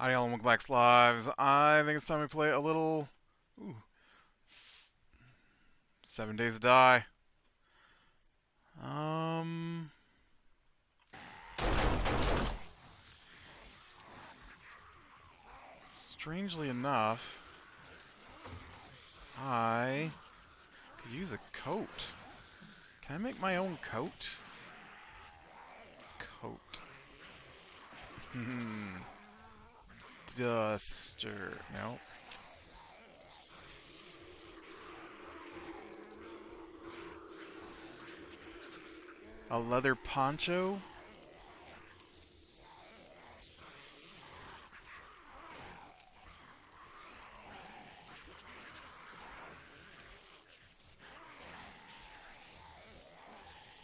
Howdy, all, welcome back, Lives. I think it's time we play a little. Ooh, 7 Days to Die. Um. Strangely enough, I could use a coat. Can I make my own coat? Coat. Duster. No. A leather poncho?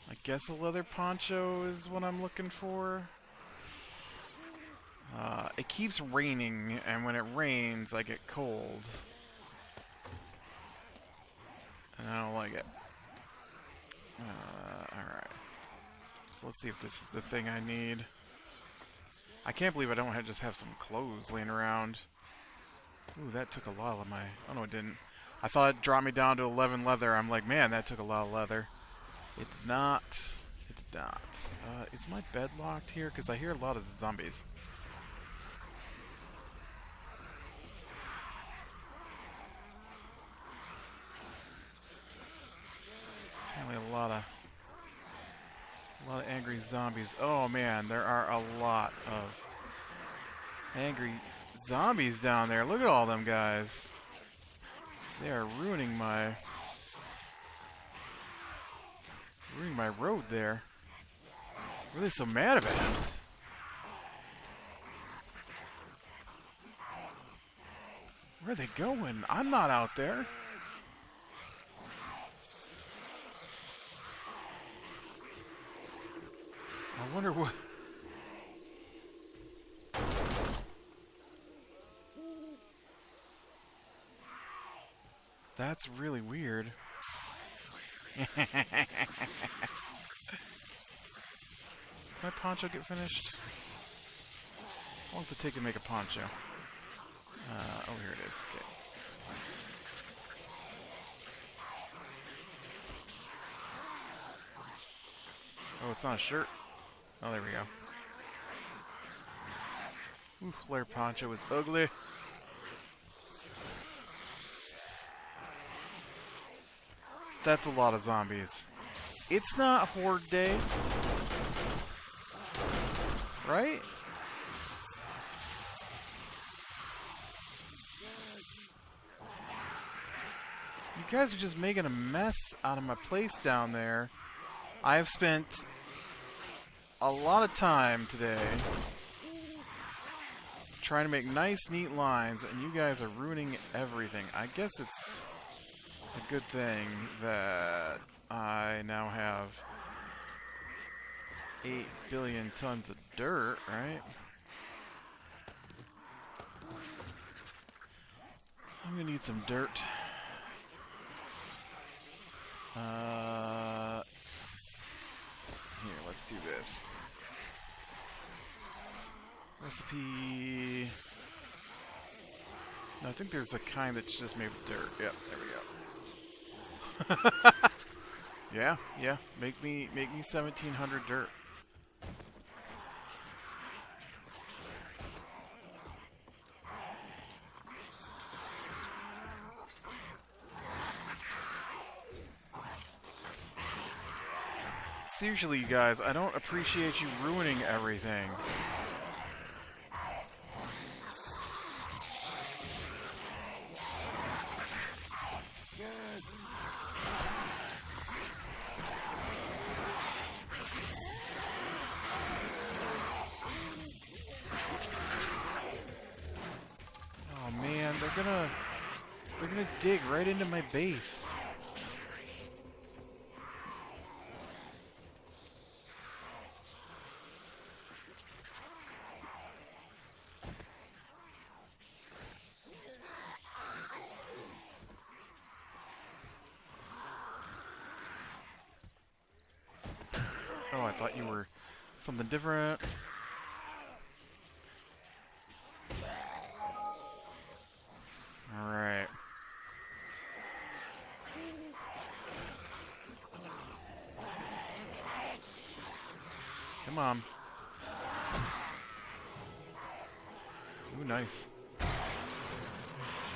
I guess a leather poncho is what I'm looking for. It keeps raining, and when it rains, I get cold. And I don't like it. Alright. So let's see if this is the thing I need. I can't believe I don't just have some clothes laying around. Ooh, that took a lot of my... Oh, no, it didn't. I thought it'd drop me down to 11 leather. I'm like, man, that took a lot of leather. It did not. It did not. Is my bed locked here? Because I hear a lot of zombies. Apparently a lot of angry zombies. Oh man, there are a lot of angry zombies down there. Look at all them guys. They are ruining my road there. What are they so mad about? Where are they going? I'm not out there. I wonder what... That's really weird. Did my poncho get finished? How long does it take to make a poncho? Oh, here it is. Okay. Oh, it's not a shirt. Oh, there we go. Ooh, leather poncho is ugly. That's a lot of zombies. It's not Horde Day. Right? You guys are just making a mess out of my place down there. I have spent a lot of time today trying to make nice, neat lines, and you guys are ruining everything. I guess it's a good thing that I now have 8 billion tons of dirt, right? I'm gonna need some dirt. Here, let's do this. Recipe. No, I think there's a kind that's just made with dirt. Yep, there we go. Yeah. Make me 1,700 dirt. Seriously, you guys, I don't appreciate you ruining everything. Oh man, they're gonna dig right into my base. Oh, I thought you were something different. Come on. Ooh, nice.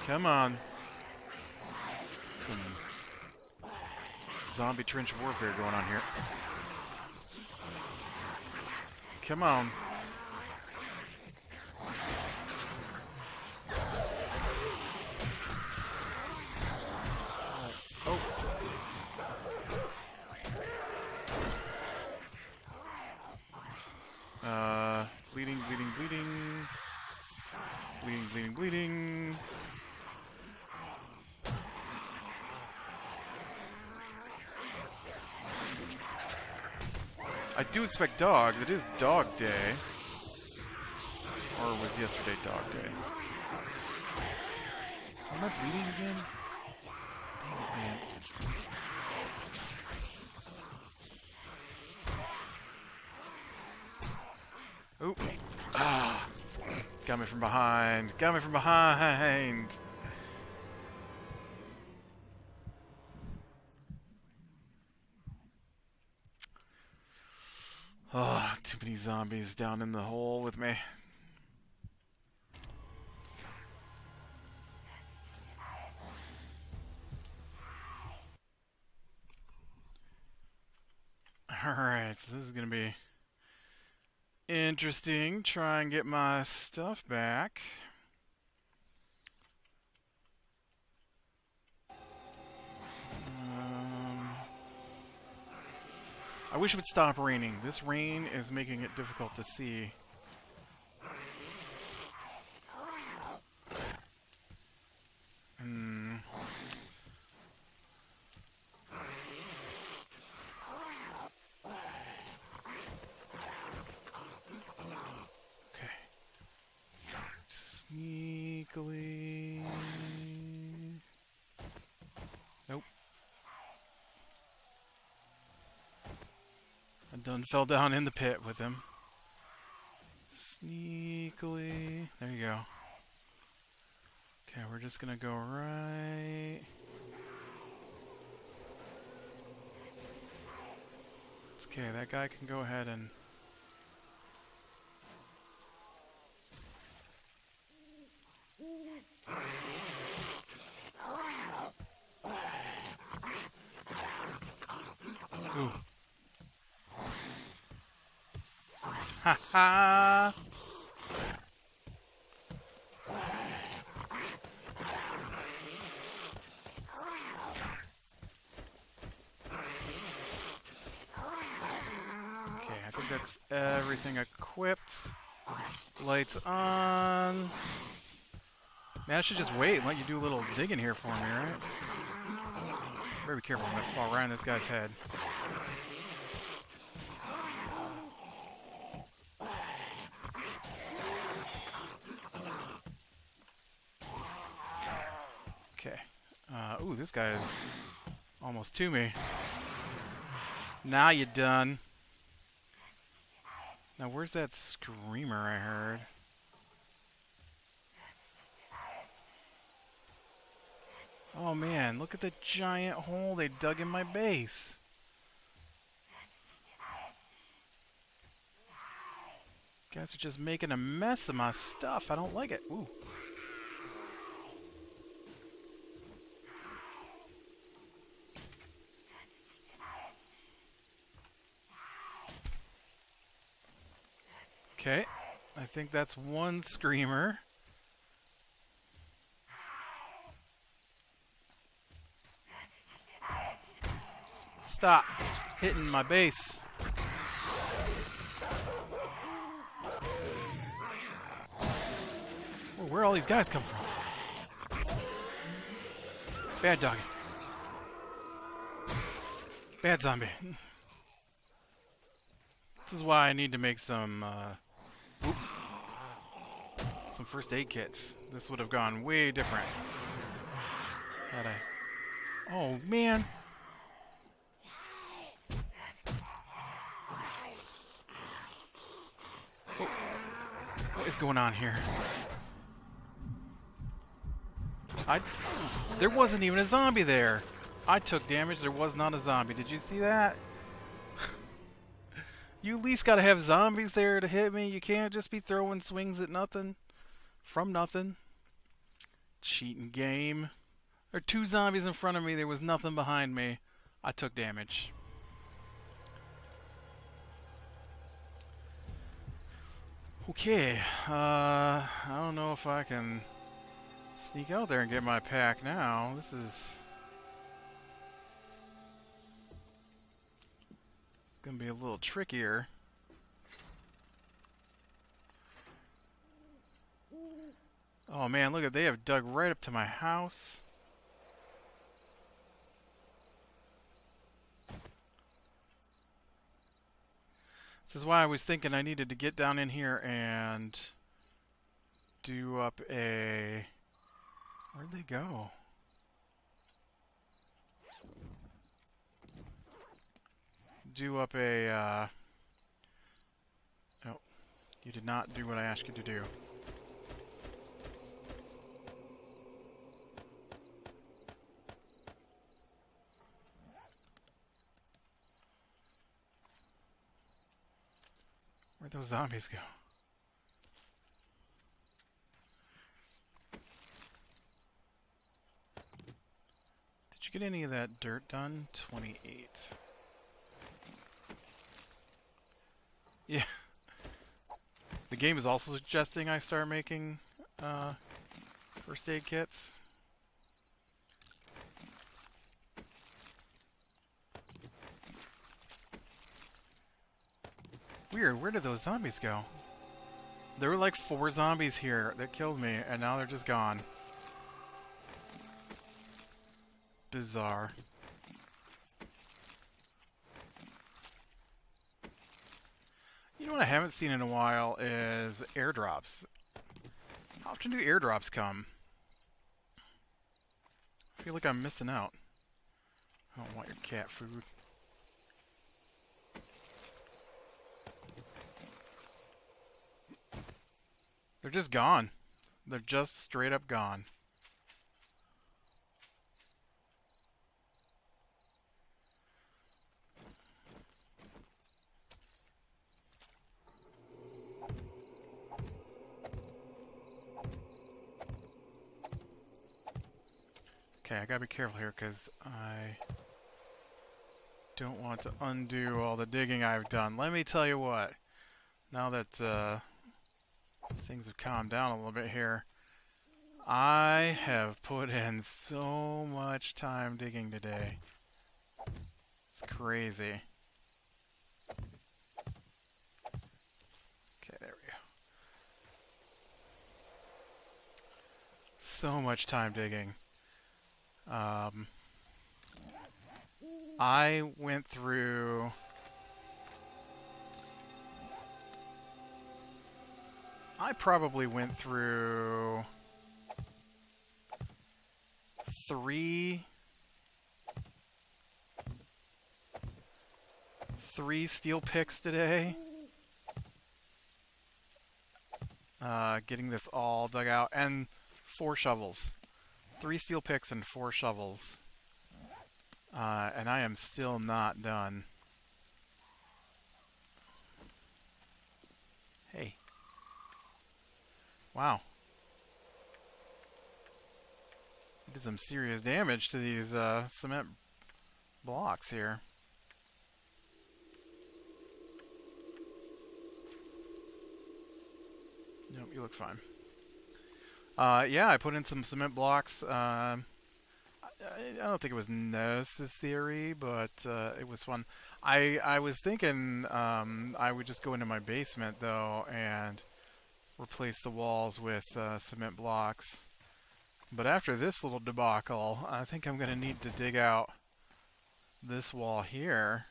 Come on. Some zombie trench warfare going on here. Come on. Oh. Bleeding, bleeding, bleeding. Bleeding, bleeding, bleeding. I do expect dogs. It is dog day. Or was yesterday dog day? Am I bleeding again? Dang it, man. Oop. Ah. Got me from behind. Got me from behind. Oh, too many zombies down in the hole with me. Alright, so this is gonna be interesting. Try and get my stuff back. I wish it would stop raining. This rain is making it difficult to see. Okay. Sneakily. Nope. I done fell down in the pit with him. Sneakily. There you go. Okay, we're just gonna go right. It's okay, that guy can go ahead and. Ooh. Ha ha! Okay, I think that's everything equipped. Lights on. Man, I should just wait and let you do a little digging here for me, right? Better be careful, I'm gonna fall right on this guy's head. Okay. Ooh, this guy is almost to me. Now you done. Now, where's that screamer I heard? Oh man, look at the giant hole they dug in my base. You guys are just making a mess of my stuff. I don't like it. Ooh. Okay, I think that's one screamer. Stop hitting my base. Whoa, where all these guys come from? Bad doggy. Bad zombie. This is why I need to make some first aid kits. This would have gone way different had I... Oh, man. Oh. What is going on here? There wasn't even a zombie there. I took damage. There was not a zombie. Did you see that? You at least gotta have zombies there to hit me. You can't just be throwing swings at nothing. From nothing. Cheating game. There are 2 zombies in front of me. There was nothing behind me. I took damage. Okay. I don't know if I can sneak out there and get my pack now. This is... It's gonna be a little trickier. Oh man, look at, they have dug right up to my house. This is why I was thinking I needed to get down in here and do up a... Where'd they go? Do up a... Oh, you did not do what I asked you to do. Where'd those zombies go? Did you get any of that dirt done? 28. Yeah. The game is also suggesting I start making first aid kits. Weird, where did those zombies go? There were like 4 zombies here that killed me, and now they're just gone. Bizarre. You know what I haven't seen in a while is airdrops. How often do airdrops come? I feel like I'm missing out. I don't want your cat food. They're just gone. They're just straight up gone. Okay, I gotta be careful here because I don't want to undo all the digging I've done. Let me tell you what. Now that things have calmed down a little bit here, I have put in so much time digging today. It's crazy. Okay, there we go. So much time digging. I went through... I probably went through 3 steel picks today. Getting this all dug out, and 4 shovels. 3 steel picks and 4 shovels. And I am still not done. Hey. Wow. I did some serious damage to these cement blocks here. Nope, you look fine. Yeah, I put in some cement blocks. I don't think it was necessary, but it was fun. I was thinking I would just go into my basement, though, and replace the walls with cement blocks. But after this little debacle, I think I'm going to need to dig out this wall here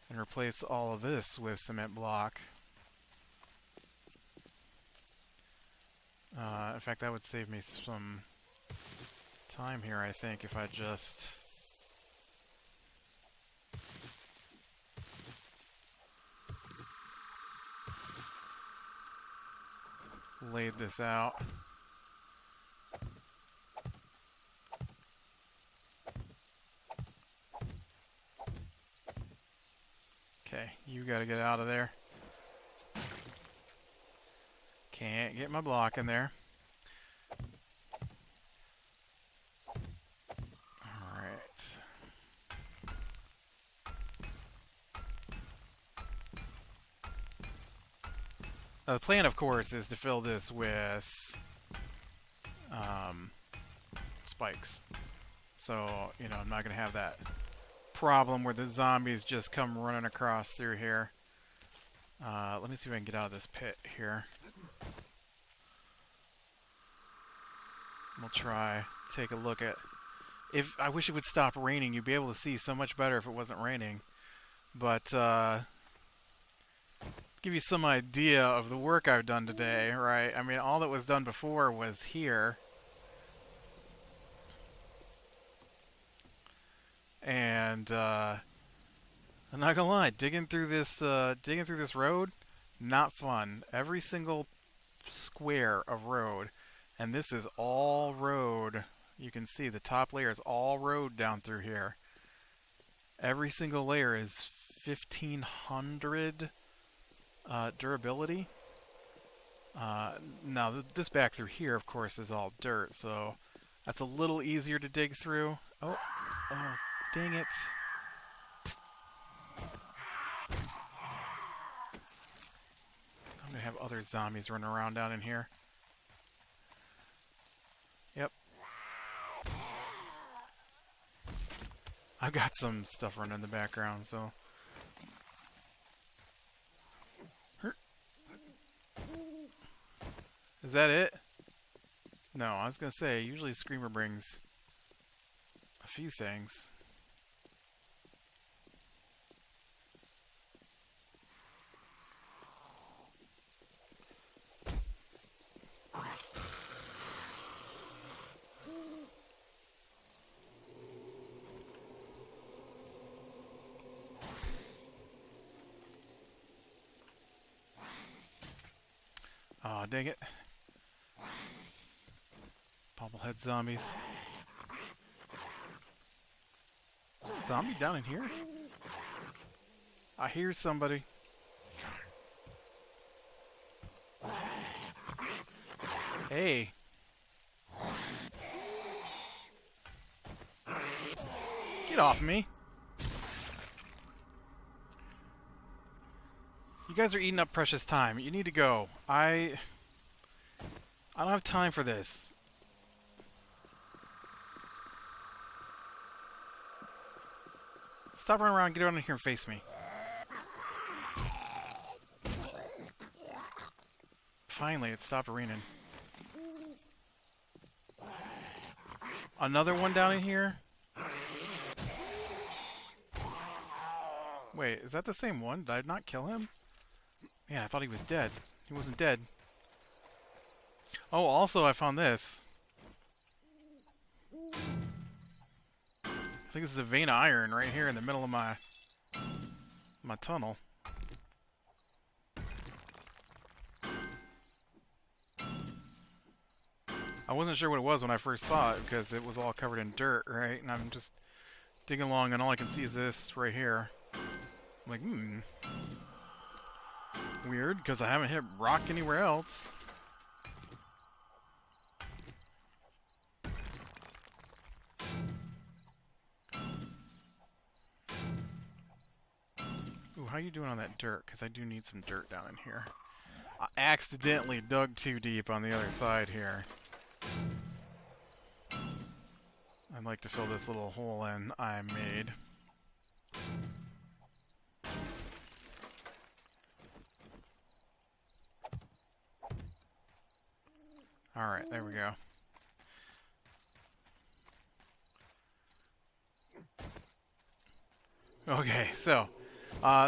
and replace all of this with cement block. In fact, that would save me some time here, I think, if I just... laid this out. Okay, you gotta get out of there. Can't get my block in there. Alright. Now the plan, of course, is to fill this with spikes. So, you know, I'm not going to have that problem where the zombies just come running across through here. Let me see if I can get out of this pit here. We'll try. Take a look at... I wish it would stop raining. You'd be able to see so much better if it wasn't raining. But, give you some idea of the work I've done today, right? I mean, all that was done before was here. And, I'm not gonna lie, digging through this road, not fun. Every single square of road, and this is all road. You can see the top layer is all road down through here. Every single layer is 1500 durability. Now this back through here, of course, is all dirt, so that's a little easier to dig through. Oh, dang it. I'm gonna have other zombies running around down in here. Yep. I've got some stuff running in the background, so... Is that it? No, I was gonna say, usually Screamer brings a few things. Aw, dang it. Bobblehead zombies. Is there a zombie down in here? I hear somebody. Hey. Get off me. You guys are eating up precious time. You need to go. I don't have time for this. Stop running around, get around in here and face me. Finally, it stopped raining. Another one down in here? Wait, is that the same one? Did I not kill him? Man, I thought he was dead. He wasn't dead. Oh, also I found this. I think this is a vein of iron right here in the middle of my tunnel. I wasn't sure what it was when I first saw it because it was all covered in dirt, right? And I'm just digging along and all I can see is this right here. I'm like, weird, because I haven't hit rock anywhere else. Ooh, how you doing on that dirt? Because I do need some dirt down in here. I accidentally dug too deep on the other side here. I'd like to fill this little hole in I made. Alright, there we go. Okay, so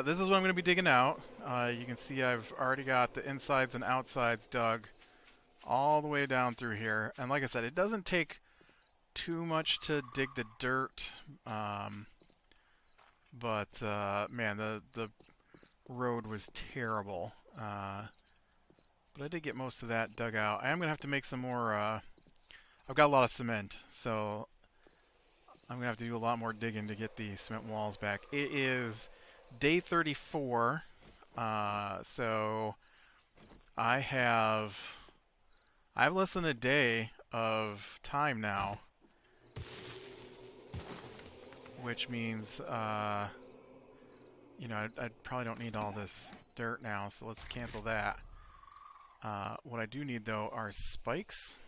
this is what I'm going to be digging out. You can see I've already got the insides and outsides dug all the way down through here. And like I said, it doesn't take too much to dig the dirt. But man, the road was terrible. But I did get most of that dug out. I am going to have to make some more... I've got a lot of cement, so I'm going to have to do a lot more digging to get the cement walls back. It is day 34. So I have less than a day of time now, which means you know, I probably don't need all this dirt now, so let's cancel that. What I do need, though, are spikes.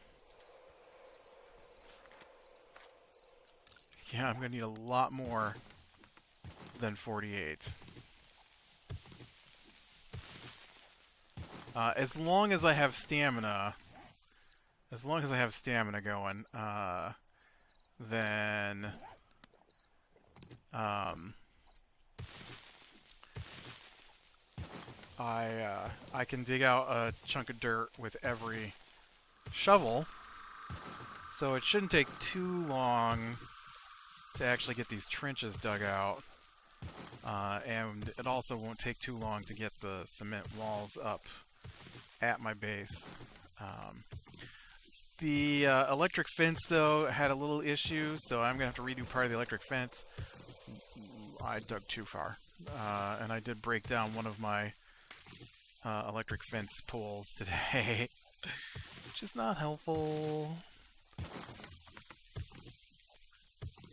Yeah, I'm going to need a lot more than 48. As long as I have stamina, going, then I can dig out a chunk of dirt with every shovel, so it shouldn't take too long to actually get these trenches dug out, and it also won't take too long to get the cement walls up at my base. The electric fence, though, had a little issue, so I'm going to have to redo part of the electric fence. I dug too far, and I did break down one of my electric fence poles today, which is not helpful.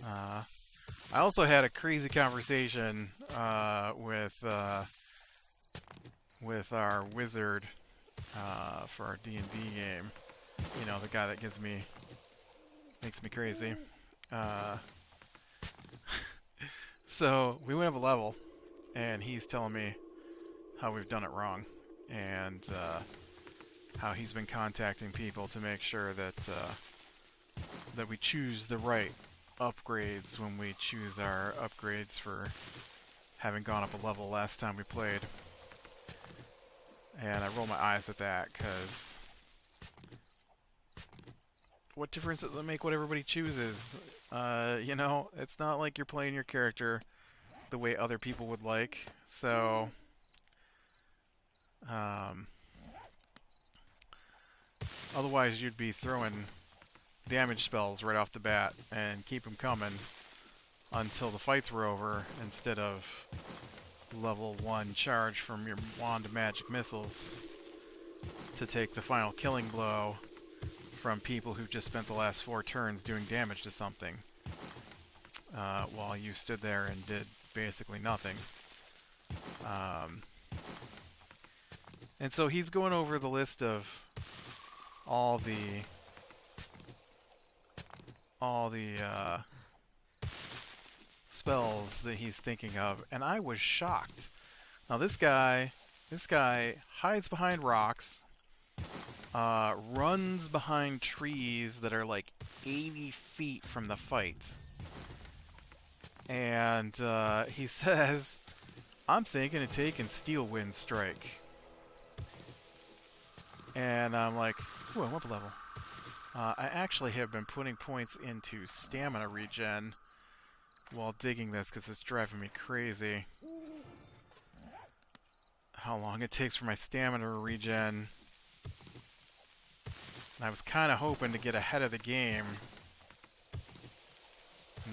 I also had a crazy conversation with our wizard for our D&D game. You know, the guy that makes me crazy. So we went up a level, and he's telling me how we've done it wrong, and how he's been contacting people to make sure that that we choose the right upgrades when we choose our upgrades for having gone up a level last time we played. And I roll my eyes at that, because what difference does it make what everybody chooses? You know, it's not like you're playing your character the way other people would like, so otherwise you'd be throwing damage spells right off the bat and keep them coming until the fights were over, instead of level 1 charge from your wand of magic missiles to take the final killing blow from people who've just spent the last 4 turns doing damage to something, while you stood there and did basically nothing. And so he's going over the list of all the spells that he's thinking of, and I was shocked. Now this guy hides behind rocks, runs behind trees that are like 80 feet from the fight, and he says, "I'm thinking of taking Steel Wind Strike." And I'm like, ooh, I'm up a level. I actually have been putting points into stamina regen while digging this, because it's driving me crazy how long it takes for my stamina to regen. And I was kind of hoping to get ahead of the game.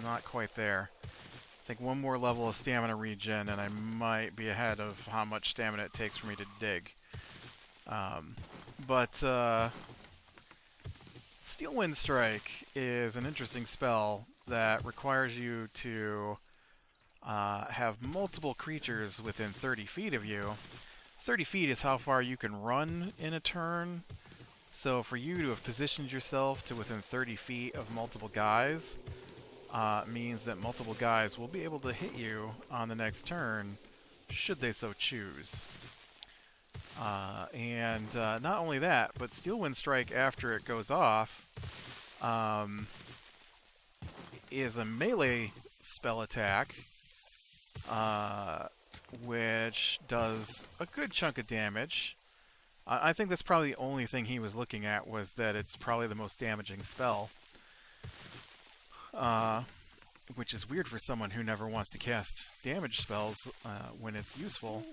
Not quite there. I think one more level of stamina regen and I might be ahead of how much stamina it takes for me to dig. But Steel Wind Strike is an interesting spell that requires you to have multiple creatures within 30 feet of you. 30 feet is how far you can run in a turn. So for you to have positioned yourself to within 30 feet of multiple guys means that multiple guys will be able to hit you on the next turn, should they so choose. And not only that, but Steel Wind Strike, after it goes off, is a melee spell attack, which does a good chunk of damage. I think that's probably the only thing he was looking at, was that it's probably the most damaging spell. Which is weird for someone who never wants to cast damage spells when it's useful.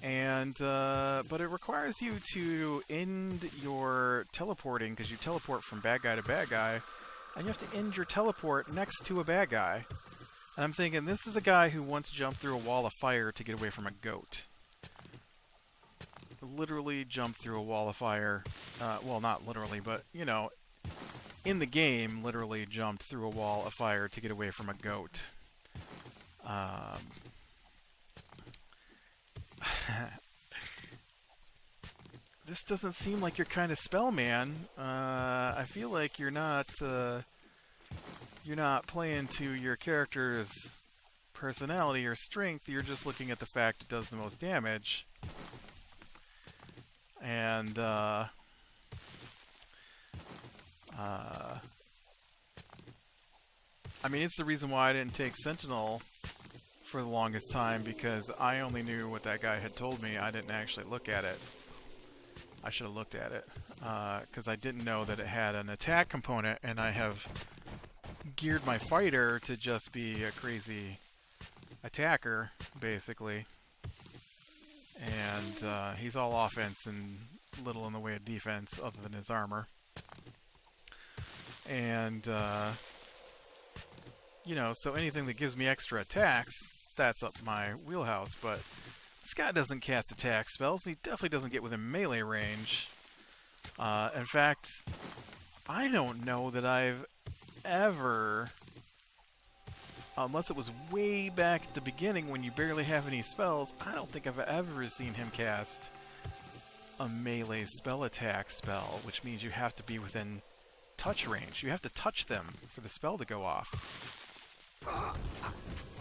And but it requires you to end your teleporting, because you teleport from bad guy to bad guy, and you have to end your teleport next to a bad guy. And I'm thinking, this is a guy who once jumped through a wall of fire to get away from a goat. Literally jumped through a wall of fire. Well, not literally, but, you know, in the game, literally jumped through a wall of fire to get away from a goat. This doesn't seem like your kind of spell, man. I feel like you're not playing to your character's personality or strength. You're just looking at the fact it does the most damage. And I mean, it's the reason why I didn't take Sentinel for the longest time, because I only knew what that guy had told me. I didn't actually look at it. I should have looked at it, because I didn't know that it had an attack component, and I have geared my fighter to just be a crazy attacker, basically. And he's all offense and little in the way of defense other than his armor. And, you know, so anything that gives me extra attacks, that's up my wheelhouse, but this guy doesn't cast attack spells, and he definitely doesn't get within melee range. In fact, I don't know that I've ever, unless it was way back at the beginning when you barely have any spells, I don't think I've ever seen him cast a melee spell attack spell, which means you have to be within touch range. You have to touch them for the spell to go off.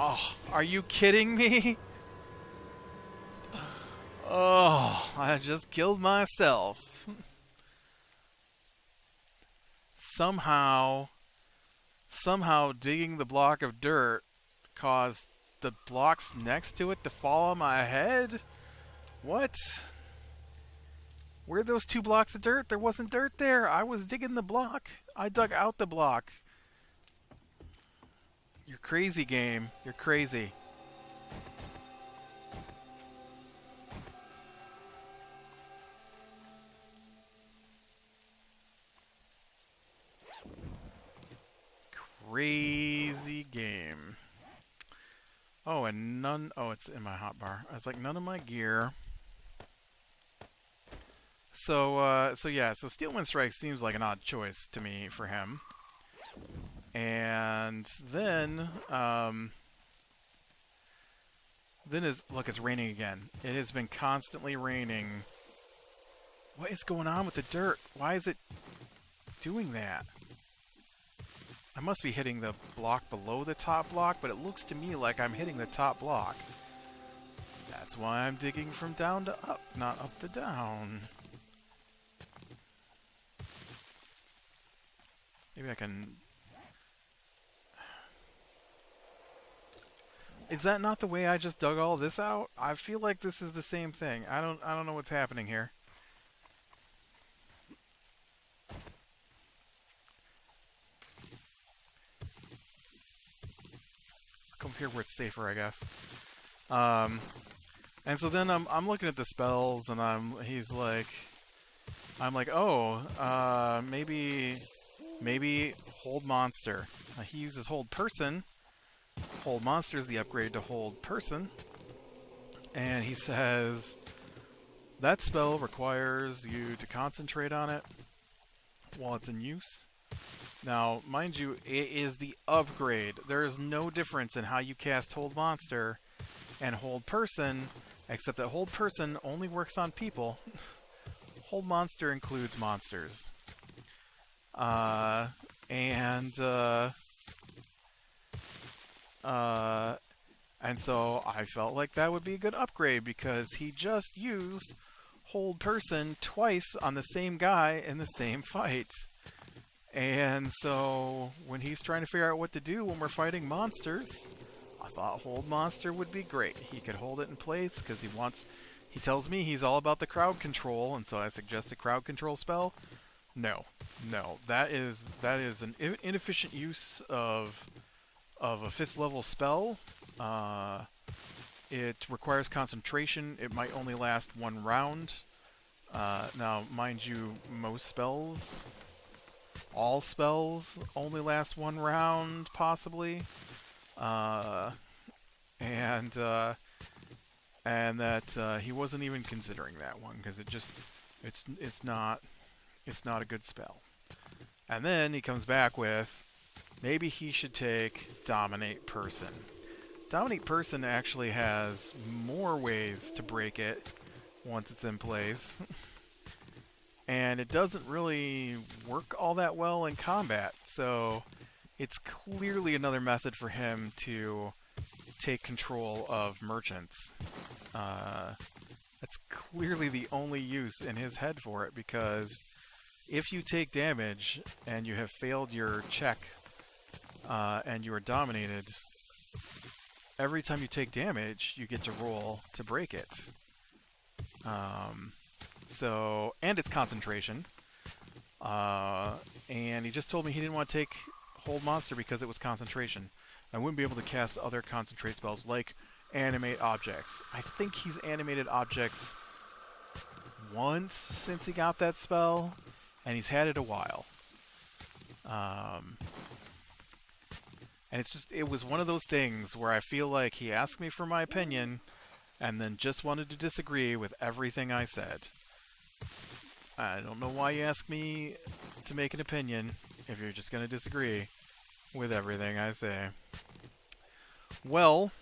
Oh, are you kidding me? Oh, I just killed myself. Somehow digging the block of dirt caused the blocks next to it to fall on my head? What? Where'd those 2 blocks of dirt? There wasn't dirt there. I was digging the block. I dug out the block. You're crazy, game. You're crazy. Crazy game. Oh, and none... Oh, it's in my hotbar. I was like, none of my gear. So yeah, so Steelwind Strike seems like an odd choice to me for him. And then look, it's raining again. It has been constantly raining. What is going on with the dirt? Why is it doing that? I must be hitting the block below the top block, but it looks to me like I'm hitting the top block. That's why I'm digging from down to up, not up to down. Maybe I can... Is that not the way I just dug all this out? I feel like this is the same thing. I don't know what's happening here. Come here where it's safer, I guess. And so then I'm looking at the spells, and I'm like, oh, maybe Hold Monster. He uses Hold Person. Hold Monster is the upgrade to Hold Person. And he says that spell requires you to concentrate on it while it's in use. Now, mind you, it is the upgrade. There is no difference in how you cast Hold Monster and Hold Person, except that Hold Person only works on people. Hold Monster includes monsters. And so I felt like that would be a good upgrade, because he just used Hold Person twice on the same guy in the same fight. And so when he's trying to figure out what to do when we're fighting monsters, I thought Hold Monster would be great. He could hold it in place because he tells me he's all about the crowd control, and so I suggest a crowd control spell. No, that is an inefficient use of a 5th level spell. It requires concentration. It might only last 1 round. Now, mind you, all spells only last 1 round, possibly. uh, and that he wasn't even considering that one because it's not a good spell. And then he comes back with maybe he should take Dominate Person. Dominate Person actually has more ways to break it once it's in place. And it doesn't really work all that well in combat, so it's clearly another method for him to take control of merchants. That's clearly the only use in his head for it, because if you take damage and you have failed your check and you are dominated, every time you take damage, you get to roll to break it. And it's concentration. And he just told me he didn't want to take Hold Monster because it was concentration. I wouldn't be able to cast other concentrate spells like Animate Objects. I think he's animated objects once since he got that spell, and he's had it a while. And it was one of those things where I feel like he asked me for my opinion and then just wanted to disagree with everything I said. I don't know why you ask me to make an opinion if you're just going to disagree with everything I say. Well,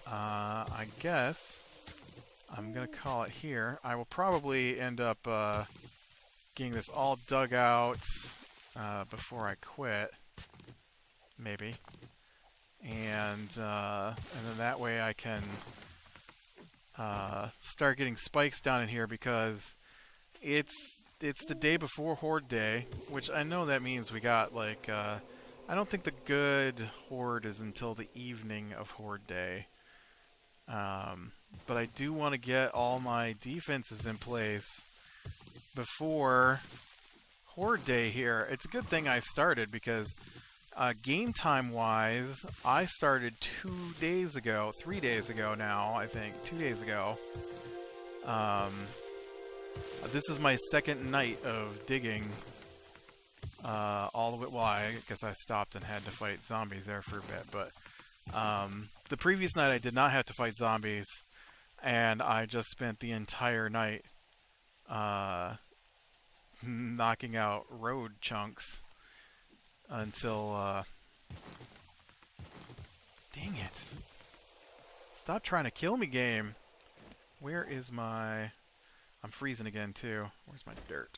I guess I'm going to call it here. I will probably end up getting this all dug out before I quit. Maybe. And then that way I can start getting spikes down in here, because it's the day before Horde Day, which I know that means we got like I don't think the good Horde is until the evening of Horde Day. But I do want to get all my defenses in place before Horde Day here. It's a good thing I started, because game time wise, I started 3 days ago now, I think, 2 days ago. This is my second night of digging all the way. Well, I guess I stopped and had to fight zombies there for a bit, but the previous night I did not have to fight zombies, and I just spent the entire night knocking out road chunks until dang it. Stop trying to kill me, game. Where is my... I'm freezing again, too. Where's my dirt?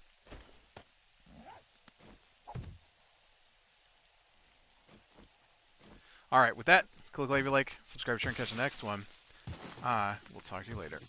Alright, with that, click like if you like, subscribe, share, and catch the next one. We'll talk to you later.